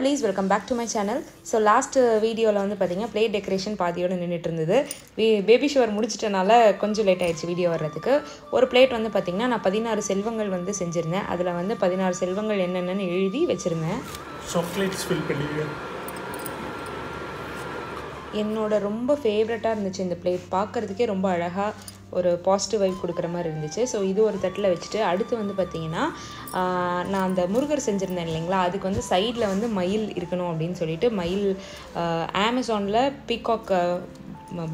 lovelies, welcome back to my channel. So last video la vandu pathinga plate decoration paadiyoda ninnittu irundhudu. Baby shower mudichitanaala konjam late aayichu video varadhukku. Oru plate vandu pathinga na 16 selvangal vandu senjirundhen. Adula vandu 16 selvangal enna nu ezhuthi vechirundhen. Chocolates fill பண்ணிங்க. என்னோட ரொம்ப ஃபேவரட்டா இருந்துச்சு இந்த plate. பார்க்கிறதுக்கே ரொம்ப அழகா ஒரு positive vibe கொடுக்குற மாதிரி இருந்துச்சு. ஸோ இது ஒரு தட்டில் வச்சுட்டு அடுத்து வந்து பார்த்திங்கன்னா நான் அந்த முருகர் செஞ்சுருந்தேன் இல்லைங்களா, அதுக்கு வந்து சைடில் வந்து மயில் இருக்கணும் அப்படின்னு சொல்லிட்டு மயில் அமேசானில் பீகாக்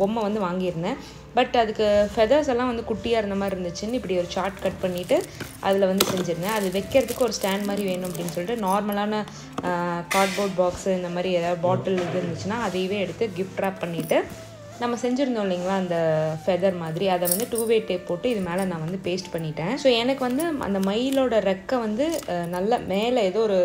பொம்மை வந்து வாங்கியிருந்தேன். பட் அதுக்கு ஃபெதர்ஸ் எல்லாம் வந்து குட்டியாக இருந்த மாதிரி இருந்துச்சுன்னு இப்படி ஒரு சார்ட் கட் பண்ணிவிட்டு அதில் வந்து செஞ்சுருந்தேன். அது வைக்கிறதுக்கு ஒரு ஸ்டாண்ட் மாதிரி வேணும் அப்படின்னு சொல்லிட்டு நார்மலான கார்ட்போர்ட் பாக்ஸு இந்த மாதிரி ஏதாவது பாட்டில் இது இருந்துச்சுன்னா அதையவே எடுத்து கிஃப்ட் ரேப் பண்ணிவிட்டு நம்ம செஞ்சுருந்தோம் இல்லைங்களா அந்த ஃபெதர் மாதிரி, அதை வந்து 2-way டேப் போட்டு இது மேலே நான் வந்து பேஸ்ட் பண்ணிட்டேன். ஸோ எனக்கு வந்து அந்த மயிலோட ரெக்கை வந்து நல்லா மேலே ஏதோ ஒரு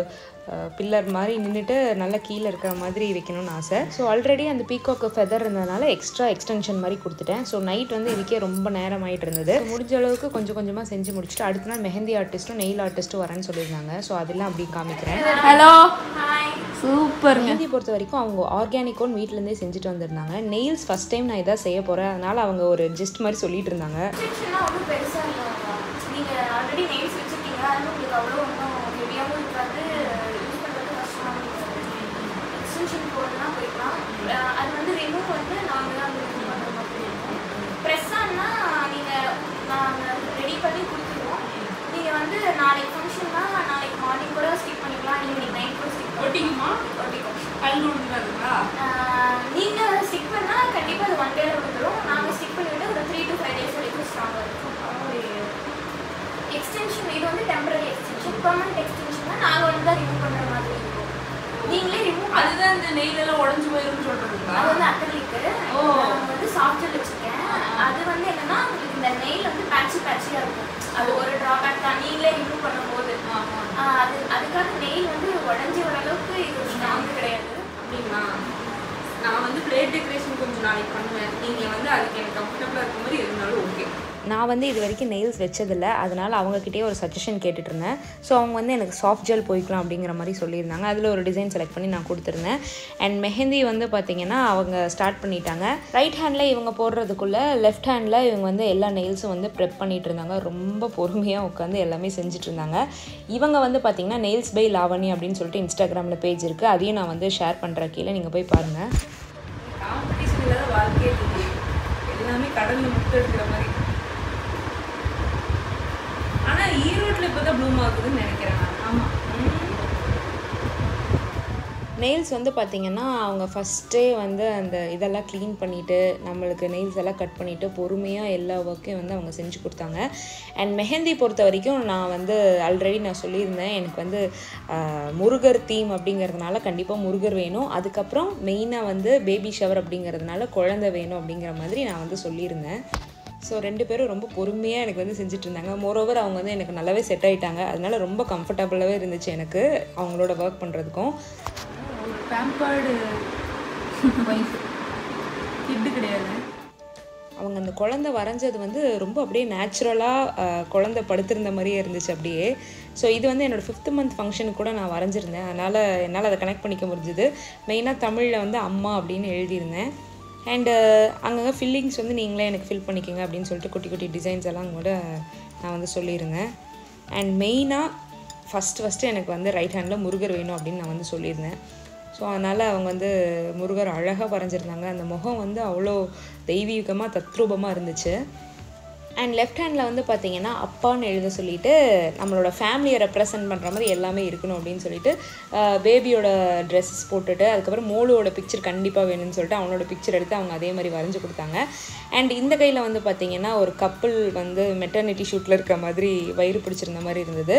பில்லர் மாதிரி நின்றுட்டு நல்லா கீழே இருக்கிற மாதிரி வைக்கணும்னு ஆசை. ஸோ ஆல்ரெடி அந்த பீகாக்கு ஃபெதர் இருந்ததுனால எக்ஸ்ட்ரா எக்ஸ்டென்ஷன் மாதிரி கொடுத்துட்டேன். ஸோ நைட் வந்து இதுக்கே ரொம்ப நேரம் ஆகிட்டு இருந்தது. முடிஞ்ச அளவுக்கு கொஞ்சம் கொஞ்சமாக செஞ்சு முடிச்சுட்டு அடுத்த நாள் மெஹந்தி ஆர்டிஸ்ட்டும் நெயில் ஆர்டிஸ்ட்டும் வரேன்னு சொல்லியிருந்தாங்க. ஸோ அதெல்லாம் அப்படி காமிக்கிறேன். Hello, super. மெஹந்தி பொறுத்த வரைக்கும் அவங்க ஆர்கானிக்கோன்னு வீட்டிலேருந்தே செஞ்சுட்டு வந்திருந்தாங்க. நெயில்ஸ் ஃபஸ்ட் டைம் நான் இதாக செய்ய போகிறேன், அதனால் அவங்க ஒரு ஜஸ்ட் மாதிரி சொல்லிட்டு இருந்தாங்க. அது வந்து ரிமூவ் வந்து நாங்கள் தான் ரிமூவ் பண்ணுற மாதிரி இருக்கும். ப்ரெஸ்ஸானா நீங்கள் நாங்கள் ரெடி பண்ணி கொடுத்துருவோம். நீங்கள் வந்து நாளைக்கு ஃபங்க்ஷன்னா நாளைக்கு மார்னிங் கூட ஸ்டிக் பண்ணிக்கலாம், ஈவினிங் நைட் கூட ஸ்டிக் ஒட்டிக்குமா? ஒட்டிக்கும். கல் விடுங்களா? நீங்கள் ஸ்டிக் பண்ணால் கண்டிப்பாக அது 1 டேல விட்டுரும். நாங்கள் ஸ்டிக் பண்ணிவிட்டு ஒரு 3 to 5 days வரைக்கும் ஸ்ட்ராங்காக இருக்கும். எக்ஸ்டென்ஷன் இது வந்து டெம்பரரி எக்ஸ்டென்ஷன். பெர்மனன்ட் எக்ஸ்டென்ஷன்னா நாங்கள் வந்து தான் ரிமூவ் பண்ணுற மாதிரி இருக்கும். நீங்களே ரிமூவ் அதுதான் இந்த நெயில் எல்லாம் உடஞ்சு போயிருன்னு சொல்றீங்களா? அது வந்து அக்ரிலிக். நான் வந்து சாஃப்ட் ஜெல் வச்சிருக்கேன். அது வந்து என்னன்னா இந்த நெயில் வந்து பேட்சியா இருக்கும். அது ஒரு டிராபேக் தான் நீங்களே ரிமூவ் பண்ணும்போது. அதுக்காக நெயில் வந்து உடஞ்சி வர அளவுக்கு இது ஸ்ட்ராங் கிடையாது. அப்படிங்களா? நான் வந்து பிளேட் டெக்கரேஷன் கொஞ்சம் நாளைக்கு பண்ணுவேன். நீங்கள் வந்து அதுக்கு எனக்கு கம்ஃபர்டபுளாக இருக்க மாதிரி இருந்தாலும் ஓகே. நான் வந்து இது வரைக்கும் நெயில்ஸ் வச்சதில்லை, அதனால் அவங்கக்கிட்டே ஒரு சஜஷன் கேட்டுட்டு இருந்தேன். ஸோ அவங்க வந்து எனக்கு சாஃப்ட் ஜெல் போய்க்கலாம் அப்படிங்கிற மாதிரி சொல்லியிருந்தாங்க. அதில் ஒரு டிசைன் செலக்ட் பண்ணி நான் கொடுத்துருந்தேன். அண்ட் மெஹந்தி வந்து பார்த்திங்கன்னா அவங்க ஸ்டார்ட் பண்ணிட்டாங்க. ரைட் ஹேண்டில் இவங்க போடுறதுக்குள்ளே லெஃப்ட் ஹேண்டில் இவங்க வந்து எல்லா நெயில்ஸும் வந்து ப்ரெப் பண்ணிகிட்டு இருந்தாங்க. ரொம்ப பொறுமையாக உட்காந்து எல்லாமே செஞ்சுட்டு இருந்தாங்க. இவங்க வந்து பார்த்திங்கன்னா நெயில்ஸ் பை லாவணி அப்படின்னு சொல்லிட்டு இன்ஸ்டாகிராமில் பேஜ் இருக்குது, அதையும் நான் வந்து ஷேர் பண்ணுறேன், கீழே நீங்கள் போய் பாருங்கள். காம்படிஷன் இல்லாத வாழ்க்கையே எல்லாமே கடலில் முட்டை எடுக்கிற மாதிரி. ஆனால் ஈரோட்டில் இப்போ தான் ப்ளூம் ஆகுதுன்னு நினைக்கிறேன். ஆமாம், நெயில்ஸ் வந்து பார்த்திங்கன்னா அவங்க ஃபஸ்ட்டே வந்து அந்த இதெல்லாம் க்ளீன் பண்ணிவிட்டு நம்மளுக்கு நெயில்ஸ் எல்லாம் கட் பண்ணிவிட்டு பொறுமையாக எல்லா ஒர்க்கையும் வந்து அவங்க செஞ்சு கொடுத்தாங்க. அண்ட் மெஹந்தி பொறுத்த வரைக்கும் நான் வந்து ஆல்ரெடி நான் சொல்லியிருந்தேன், எனக்கு வந்து முருகர் தீம் அப்படிங்கிறதுனால கண்டிப்பாக முருகர் வேணும். அதுக்கப்புறம் மெயினாக வந்து பேபி ஷவர் அப்படிங்கிறதுனால குழந்தை வேணும் அப்படிங்கிற மாதிரி நான் வந்து சொல்லியிருந்தேன். ஸோ 2 பேரும் ரொம்ப பொறுமையாக எனக்கு வந்து செஞ்சுட்டு இருந்தாங்க. மோரோவர் அவங்க வந்து எனக்கு நல்லாவே செட் ஆகிட்டாங்க. அதனால ரொம்ப கம்ஃபர்டபுளாகவே இருந்துச்சு எனக்கு அவங்களோட ஒர்க் பண்ணுறதுக்கும். பேம்பர்டு வைஃப் கிட்டு கிடையாது. அவங்க அந்த குழந்தை வரைஞ்சது வந்து ரொம்ப அப்படியே நேச்சுரலாக குழந்தை படுத்திருந்த மாதிரியே இருந்துச்சு அப்படியே. ஸோ இது வந்து என்னோடய 5th month ஃபங்க்ஷனுக்கு கூட நான் வரைஞ்சிருந்தேன். அதனால் என்னால் அதை கனெக்ட் பண்ணிக்க முடிஞ்சுது. மெயினாக தமிழில் வந்து அம்மா அப்படின்னு எழுதியிருந்தேன். அண்டு அங்கங்கே ஃபில்லிங்ஸ் வந்து நீங்களே எனக்கு ஃபில் பண்ணிக்கோங்க அப்படின்னு சொல்லிட்டு குட்டி குட்டி டிசைன்ஸ் எல்லாம் கூட நான் வந்து சொல்லியிருந்தேன். அண்ட் மெயினாக ஃபஸ்ட்டு எனக்கு வந்து ரைட் ஹேண்டில் முருகர் வேணும் அப்படின்னு நான் வந்து சொல்லியிருந்தேன். ஸோ அதனால் அவங்க வந்து முருகர் அழகாக வரைஞ்சிருந்தாங்க. அந்த முகம் வந்து அவ்வளோ தெய்வீகமாக தத்ரூபமாக இருந்துச்சு. அண்ட் லெஃப்ட் ஹேண்டில் வந்து பார்த்திங்கன்னா அப்பான்னு எழுத சொல்லிவிட்டு நம்மளோட ஃபேமிலியை ரெப்ரசன்ட் பண்ணுற மாதிரி எல்லாமே இருக்கணும் அப்படின்னு சொல்லிட்டு பேபியோட ட்ரெஸ்ஸஸ் போட்டுட்டு அதுக்கப்புறம் மோளோட பிக்சர் கண்டிப்பாக வேணும்னு சொல்லிட்டு அவனோட பிக்சர் எடுத்து அவங்க அதே மாதிரி வரைஞ்சி கொடுத்தாங்க. அண்ட் இந்த கையில் வந்து பார்த்திங்கன்னா ஒரு கப்பிள் வந்து மெட்டர்னிட்டி ஷூட்டில் இருக்கிற மாதிரி வயிறு பிடிச்சிருந்த மாதிரி இருந்தது.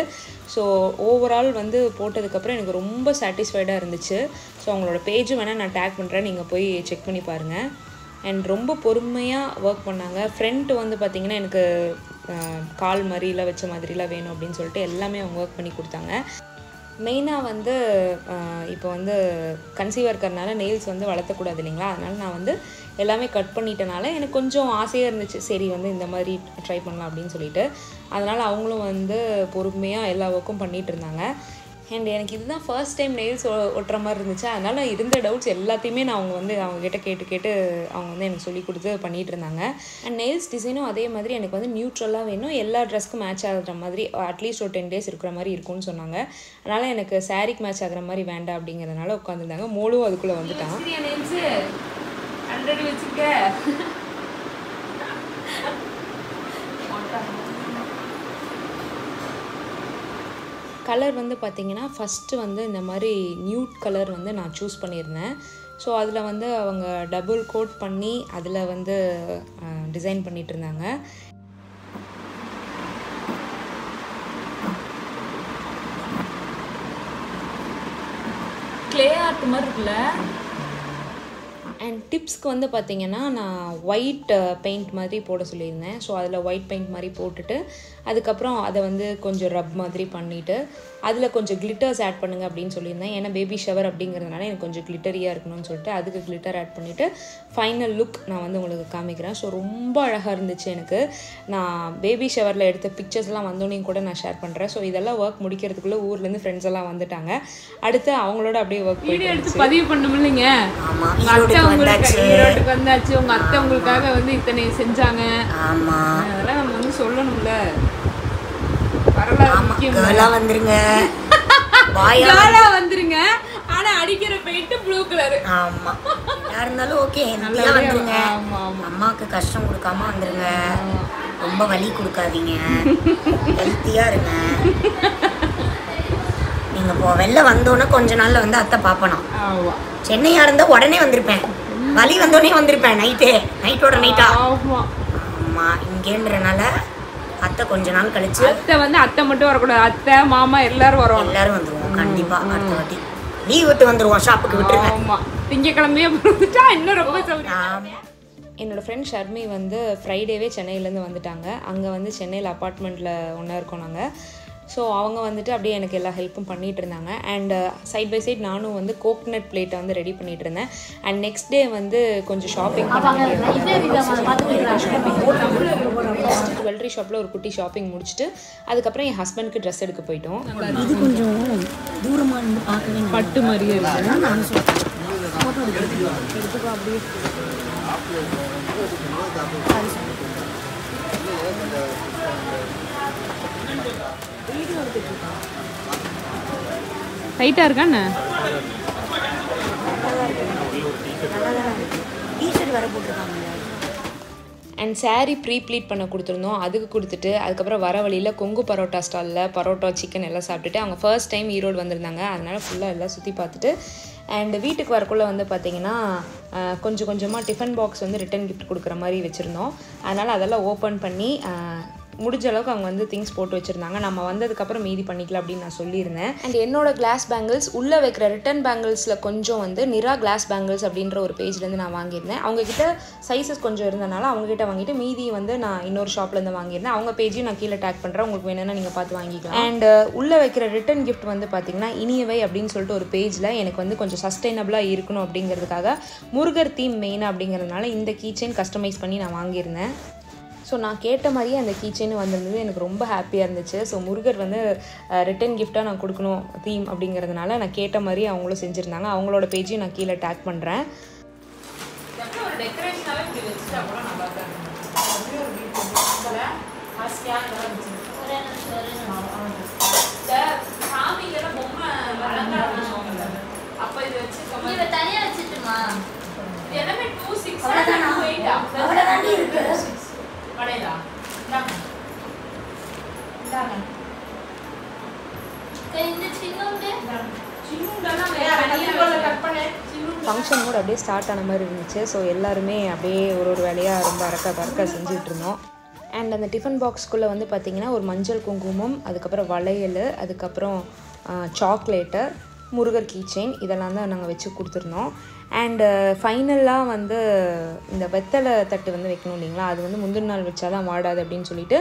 ஸோ ஓவரால் வந்து போட்டதுக்கப்புறம் எனக்கு ரொம்ப சாட்டிஸ்ஃபைடாக இருந்துச்சு. ஸோ அவங்களோட பேஜும் வேணால் நான் டேக் பண்ணுறேன், நீங்கள் போய் செக் பண்ணி பாருங்கள். அண்ட் ரொம்ப பொறுமையாக ஒர்க் பண்ணாங்க. ஃப்ரண்ட் வந்து பார்த்திங்கன்னா எனக்கு கால் மாதிரிலாம் வச்ச மாதிரிலாம் வேணும் அப்படின்னு சொல்லிட்டு எல்லாமே அவங்க ஒர்க் பண்ணி கொடுத்தாங்க. மெயினாக வந்து இப்போ வந்து கன்சீவாக இருக்கிறதுனால நெயில்ஸ் வந்து வளர்த்தக்கூடாது இல்லைங்களா, அதனால் நான் வந்து எல்லாமே கட் பண்ணிட்டனால எனக்கு கொஞ்சம் ஆசையாக இருந்துச்சு, சரி வந்து இந்த மாதிரி ட்ரை பண்ணலாம் அப்படின்னு சொல்லிட்டு. அதனால் அவங்களும் வந்து பொறுமையாக எல்லா ஒர்க்கும் பண்ணிகிட்டு இருந்தாங்க. அண்ட் எனக்கு இதுதான் ஃபர்ஸ்ட் டைம் நெயில்ஸ் ஒட்டுற மாதிரி இருந்துச்சு. அதனால் இருந்த டவுட்ஸ் எல்லாத்தையுமே நான் அவங்கக்கிட்ட கேட்டு அவங்க வந்து எனக்கு சொல்லி கொடுத்து பண்ணிகிட்டு இருந்தாங்க. அண்ட் நெயில்ஸ் டிசைனும் அதே மாதிரி எனக்கு வந்து நியூட்ரலாக வேணும், எல்லா ட்ரெஸ்க்கும் மேட்ச் ஆகிற மாதிரி அட்லீஸ்ட் ஒரு 10 days இருக்கிற மாதிரி இருக்கும்னு சொன்னாங்க. அதனால் எனக்கு சாரீக்கு மேட்ச் ஆகிற மாதிரி வேண்டாம் அப்படிங்கிறதுனால உட்காந்துருந்தாங்க. மோளும் அதுக்குள்ளே வந்துட்டான். கலர் வந்து பார்த்திங்கன்னா ஃபஸ்ட்டு வந்து இந்த மாதிரி நியூட் கலர் வந்து நான் சூஸ் பண்ணியிருந்தேன். ஸோ அதில் வந்து அவங்க டபுள் கோட் பண்ணி அதில் வந்து டிசைன் பண்ணிகிட்டு இருந்தாங்க. க்ளே ஆர்ட் மாதிரி இருக்குல்ல. அண்ட் டிப்ஸ்க்கு வந்து பார்த்திங்கன்னா நான் ஒயிட் பெயிண்ட் மாதிரி போட சொல்லியிருந்தேன். ஸோ அதில் ஒயிட் பெயிண்ட் மாதிரி போட்டுட்டு அதுக்கப்புறம் அதை வந்து கொஞ்சம் ரப் மாதிரி பண்ணிவிட்டு அதில் கொஞ்சம் கிளிட்டர்ஸ் ஆட் பண்ணுங்கள் அப்படின்னு சொல்லியிருந்தேன். ஏன்னா பேபி ஷவர் அப்படிங்கிறதுனால எனக்கு கொஞ்சம் கிளிட்டரியாக இருக்கணும்னு சொல்லிட்டு அதுக்கு கிளிட்டர் ஆட் பண்ணிவிட்டு ஃபைனல் லுக் நான் வந்து உங்களுக்கு காமிக்கிறேன். ஸோ ரொம்ப அழகாக இருந்துச்சு எனக்கு. நான் பேபி ஷவரில் எடுத்த பிக்சர்ஸ்லாம் வந்தோன்னையும் கூட நான் ஷேர் பண்ணுறேன். ஸோ இதெல்லாம் ஒர்க் முடிக்கிறதுக்குள்ளே ஊர்லேருந்து ஃப்ரெண்ட்ஸ் எல்லாம் வந்துட்டாங்க. அடுத்து அவங்களோட அப்படியே ஒர்க் வீடியோ எடுத்து பதிவு பண்ணமில்லைங்க. அத்தை உங்களுக்கு ஈரோட்டுக்கு வந்தாச்சு, உங்க அத்தை உங்களுக்காக வந்து இத்தனை செஞ்சாங்க. அதெல்லாம் நம்ம வந்து சொல்லணும்ல. வந்துருங்க ஆனா அடிக்கிற பெயிண்ட் ப்ளூ கலர். ஆமா, யாரா இருந்தாலும் ஓகே, நல்லா வந்துருங்க. அம்மாவுக்கு கஷ்டம் கொடுக்காம வந்துருங்க, ரொம்ப வலி கொடுக்காதீங்க, ஹெல்த்தியா இருங்க. நீங்க வெளில வந்தோன்னே கொஞ்ச நாள்ல வந்து அத்தை பாப்பணும். சென்னையா இருந்தா உடனே வந்திருப்பேன், வலி வந்தோடனே வந்திருப்பேன். நைட்டோட நைட்டா. ஆமா, இங்கேன்றனால அத்தை கொஞ்ச நாள் கழிச்சு. அத்தை வந்து அத்தை மட்டும் வரக்கூடாது, அத்தை மாமா எல்லாரும் வந்துருவோம் கண்டிப்பா. அடுத்த வாட்டி லீவ் விட்டு வந்துருவோம், ஷாப்புக்கு விட்டுருங்க. ஆமா, திங்கக்கிழமையே வந்துட்டா இன்னும் ரொம்ப சௌகரியம். என்னோடய ஃப்ரெண்ட் ஷர்மி வந்து ஃப்ரைடேவே சென்னையிலேருந்து வந்துட்டாங்க. அங்கே வந்து சென்னையில் அப்பார்ட்மெண்ட்டில் ஒன்றா இருக்கோம் நாங்கள். ஸோ அவங்க வந்துட்டு அப்படியே எனக்கு எல்லா ஹெல்ப்பும் பண்ணிகிட்டு இருந்தாங்க. அண்ட் சைட் பை சைட் நானும் வந்து கோகனட் பிளேட்டை வந்து ரெடி பண்ணிகிட்டு இருந்தேன். அண்ட் நெக்ஸ்ட் டே வந்து கொஞ்சம் ஷாப்பிங் ஜுவல்லரி ஷாப்பில் ஒரு குட்டி ஷாப்பிங் முடிச்சுட்டு அதுக்கப்புறம் என் ஹஸ்பண்டுக்கு ட்ரெஸ் எடுக்க போயிட்டோம். இது கொஞ்சம் தூரமாக இருந்து பார்க்கவே பட்டு மாதிரியே இருக்கு. நான் சொல்கிறேன் எடுத்துக்கோ அப்படியே. டைட்டா இருக்கா என்ன? டீஷர்ட் வர போட்டுருக்காங்க. அண்ட் சாரீ ப்ளீட் பண்ண கொடுத்துருந்தோம், அதுக்கு கொடுத்துட்டு அதுக்கப்புறம் வர வழியில் கொங்கு பரோட்டா ஸ்டாலில் பரோட்டா சிக்கன் எல்லாம் சாப்பிட்டுட்டு அவங்க ஃபர்ஸ்ட் டைம் ஈரோடு வந்திருந்தாங்க. அதனால் ஃபுல்லாக எல்லாம் சுற்றி பார்த்துட்டு அண்ட் வீட்டுக்கு வரக்குள்ளே வந்து பார்த்திங்கன்னா கொஞ்சம் கொஞ்சமாக டிஃபன் பாக்ஸ் வந்து ரிட்டன் கிஃப்ட் கொடுக்குற மாதிரி வச்சுருந்தோம். அதனால் அதெல்லாம் ஓப்பன் பண்ணி முடிஞ்ச அளவுக்கு அவங்க வந்து திங்ஸ் போட்டு வச்சுருந்தாங்க. நம்ம வந்ததுக்கப்புறம் மீதி பண்ணிக்கலாம் அப்படின்னு நான் சொல்லியிருந்தேன். அண்ட் என்னோட கிளாஸ் பேங்கிள்ஸ் உள்ளே வைக்கிற ரிட்டன் பேங்கிள்ஸில் கொஞ்சம் வந்து நிரா கிளாஸ் பேங்கிள்ஸ் அப்படின்ற ஒரு பேஜ்லேருந்து நான் வாங்கியிருந்தேன். அவங்கக்கிட்ட சைஸஸ் கொஞ்சம் இருந்தனால அவங்ககிட்ட வாங்கிட்டு மீதி வந்து நான் இன்னொரு ஷாப்லேருந்து வாங்கியிருந்தேன். அவங்க பேஜையும் நான் கீழே டேக் பண்ணுறேன், உங்களுக்கு வேணும்னா நீங்கள் பார்த்து வாங்கிக்கலாம். அண்ட் உள்ளே வைக்கிற ரிட்டன் கிஃப்ட் வந்து பார்த்திங்கன்னா இனியவை அப்படின்னு சொல்லிட்டு ஒரு பேஜில் எனக்கு வந்து கொஞ்சம் சஸ்டைனபிளாக இருக்கணும் அப்படிங்கிறதுக்காக முருகர் தீம் மெயின் அப்படிங்கிறதுனால இந்த கீச்செயின் கஸ்டமைஸ் பண்ணி நான் வாங்கியிருந்தேன். ஸோ நான் கேட்ட மாதிரியே அந்த கீச்செயின் வந்திருந்தது, எனக்கு ரொம்ப ஹாப்பியாக இருந்துச்சு. ஸோ முருகர் வந்து ரிட்டன் கிஃப்டாக நான் கொடுக்கணும் தீம் அப்படிங்கிறதுனால நான் கேட்ட மாதிரியே அவங்களும் செஞ்சுருந்தாங்க. அவங்களோட பேஜையும் நான் கீழே டேக் பண்ணுறேன். ஃபங்க்ஷன் கூட அப்படியே ஸ்டார்ட் ஆன மாதிரி இருந்துச்சு. ஸோ எல்லாருமே அப்படியே ஒரு வேலையாக ரொம்ப அறக்க செஞ்சுட்டு இருந்தோம். அண்ட் அந்த டிஃபன் பாக்ஸ்குள்ளே வந்து பார்த்திங்கன்னா ஒரு மஞ்சள் குங்குமம், அதுக்கப்புறம் வளையல், அதுக்கப்புறம் சாக்லேட்டு, முருகர் கீச்செயின் இதெல்லாம் தான் நாங்கள் வச்சு கொடுத்துருந்தோம். அண்டு ஃபைனலாக வந்து இந்த வெத்தலை தட்டு வந்து வைக்கணும் இல்லைங்களா, அது வந்து முந்தின நாள் வச்சா தான் வாடாது அப்படின்னு சொல்லிட்டு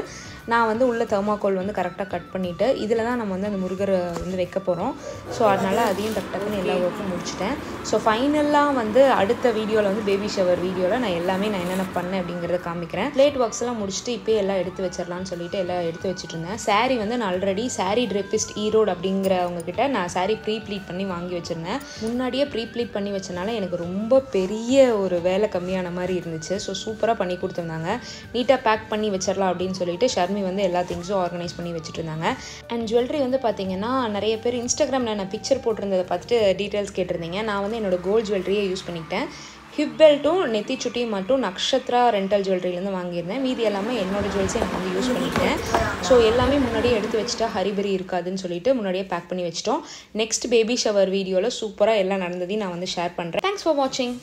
நான் வந்து உள்ள தெர்மாக்கோல் வந்து கரெக்டாக கட் பண்ணிவிட்டு இதில் தான் நம்ம வந்து அந்த முருகர் வந்து வைக்க போகிறோம். ஸோ அதனால் அதையும் டக்குன்னு எல்லா ஒர்க்கும் முடிச்சிட்டேன். ஸோ ஃபைனலாக வந்து அடுத்த வீடியோவில் வந்து பேபி ஷவர் வீடியோவில் நான் என்னென்ன பண்ணேன் அப்படிங்கிறத காமிக்கிறேன். பிளேட் ஒர்க்ஸ்லாம் முடிச்சுட்டு இப்போயே எல்லாம் எடுத்து வச்சிடலான்னு சொல்லிட்டு எல்லாம் எடுத்து வச்சுட்டு இருந்தேன். சாரீ வந்து நான் ஆல்ரெடி சாரீ ட்ரெப்பிஸ்ட் ஈரோடு அப்படிங்கிறவங்ககிட்ட நான் சாரீ ப்ரீ ப்ளீட் பண்ணி வாங்கி வச்சுருந்தேன். முன்னாடியே ப்ரீ ப்ளீட் பண்ணி வச்சனால எனக்கு ரொம்ப பெரிய ஒரு வேலை கம்மியான மாதிரி இருந்துச்சு. ஸோ சூப்பராக பண்ணி கொடுத்துருந்தாங்க. நீட்டாக பேக் பண்ணி வச்சிடலாம் அப்படின்னு சொல்லிட்டு ஷர்மி வந்து எல்லா திங்ஸும் ஆர்கனைஸ் பண்ணி வச்சுட்டு இருந்தாங்க. அண்ட் ஜுவல்லரி வந்து பார்த்தீங்கன்னா நிறைய பேர் இன்ஸ்டாகிராமில் நான் பிக்சர் போட்டிருந்ததை பார்த்துட்டு டீட்டெயில்ஸ் கேட்டிருந்தீங்க. நான் வந்து என்னோட கோல்ட் ஜுவல்லரியை யூஸ் பண்ணிக்கிட்டேன். ஹிப் பெல்ட்டும் நெத்தி சுட்டியும் மட்டும் நக்ஷத்ரா ரெண்டல் ஜுவல்லரிலேருந்து வாங்கியிருந்தேன். மீதி எல்லாமே என்னோடய ஜுவல்ஸை எனக்கு வந்து யூஸ் பண்ணிக்கிட்டேன். ஸோ எல்லாமே முன்னாடியே எடுத்து வச்சுட்டா ஹரிபரி இருக்காதுன்னு சொல்லிட்டு முன்னாடியே பேக் பண்ணி வச்சிட்டோம். நெக்ஸ்ட் பேபி ஷவர் வீடியோவில் சூப்பராக எல்லாம் நடந்ததையும் நான் வந்து ஷேர் பண்ணுறேன். தேங்க்ஸ் ஃபார் வாட்சிங்.